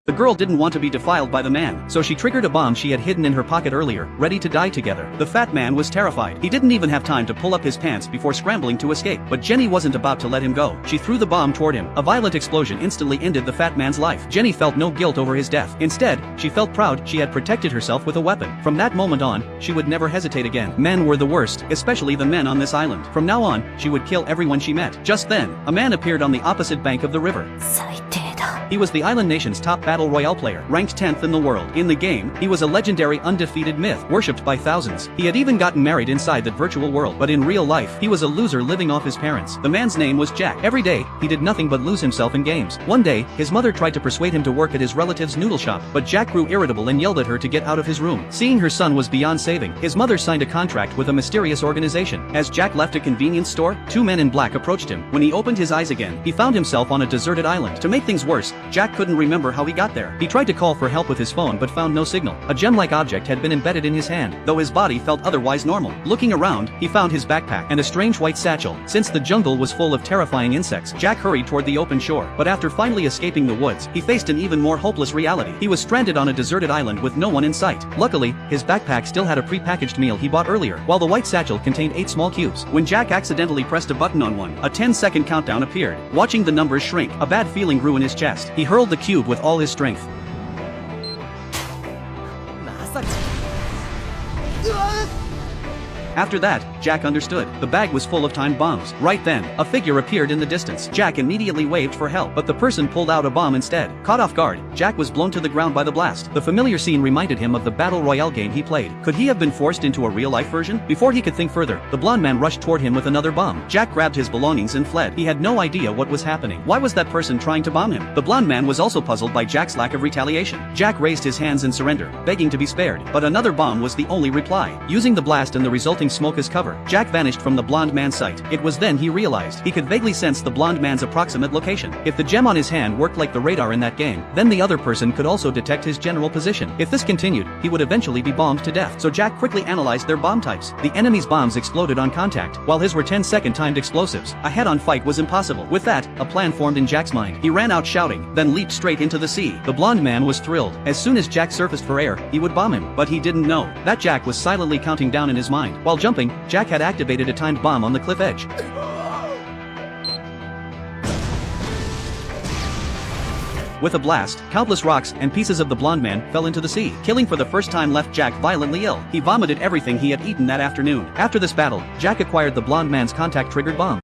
The girl didn't want to be defiled by the man, so she triggered a bomb she had hidden in her pocket earlier, ready to die together. The fat man was terrified. He didn't even have time to pull up his pants before scrambling to escape, but Jenny wasn't about to let him go. She threw the bomb toward him. A violent explosion instantly ended the fat man's life. Jenny felt no guilt over his death. Instead, she felt proud she had protected herself with a weapon. From that moment on, she would never hesitate again. Men were the worst, especially the men on this island. From now on, she would kill everyone she met. Just then, a man appeared on the opposite bank of the river. He was the island nation's top battle royale player, ranked 10th in the world. In the game, he was a legendary undefeated myth, worshipped by thousands. He had even gotten married inside that virtual world, but in real life, he was a loser living off his parents. The man's name was Jack. Every day, he did nothing but lose himself in games. One day, his mother tried to persuade him to work at his relative's noodle shop, but Jack grew irritable and yelled at her to get out of his room. Seeing her son was beyond saving, his mother signed a contract with a mysterious organization. As Jack left a convenience store, two men in black approached him. When he opened his eyes again, he found himself on a deserted island. To make things worse, Jack couldn't remember how he got there. He tried to call for help with his phone but found no signal. A gem-like object had been embedded in his hand, though his body felt otherwise normal. Looking around, he found his backpack and a strange white satchel. Since the jungle was full of terrifying insects, Jack hurried toward the open shore. But after finally escaping the woods, he faced an even more hopeless reality. He was stranded on a deserted island with no one in sight. Luckily, his backpack still had a pre-packaged meal he bought earlier, while the white satchel contained 8 small cubes. When Jack accidentally pressed a button on one, a 10-second countdown appeared. Watching the numbers shrink, a bad feeling grew in his chest. He hurled the cube with all his strength. After that, Jack understood. The bag was full of timed bombs. Right then, a figure appeared in the distance. Jack immediately waved for help, but the person pulled out a bomb instead. Caught off guard, Jack was blown to the ground by the blast. The familiar scene reminded him of the battle royale game he played. Could he have been forced into a real-life version? Before he could think further, the blonde man rushed toward him with another bomb. Jack grabbed his belongings and fled. He had no idea what was happening. Why was that person trying to bomb him? The blonde man was also puzzled by Jack's lack of retaliation. Jack raised his hands in surrender, begging to be spared, but another bomb was the only reply. Using the blast and the resulting smoke as cover, Jack vanished from the blonde man's sight. It was then he realized he could vaguely sense the blonde man's approximate location. If the gem on his hand worked like the radar in that game, then the other person could also detect his general position. If this continued, he would eventually be bombed to death. So Jack quickly analyzed their bomb types. The enemy's bombs exploded on contact, while his were 10-second timed explosives. A head-on fight was impossible. With that, a plan formed in Jack's mind. He ran out shouting, then leaped straight into the sea. The blonde man was thrilled. As soon as Jack surfaced for air, he would bomb him. But he didn't know that Jack was silently counting down in his mind. While jumping, Jack had activated a timed bomb on the cliff edge. With a blast, countless rocks and pieces of the blonde man fell into the sea. Killing for the first time left Jack violently ill. He vomited everything he had eaten that afternoon. After this battle, Jack acquired the blonde man's contact-triggered bomb.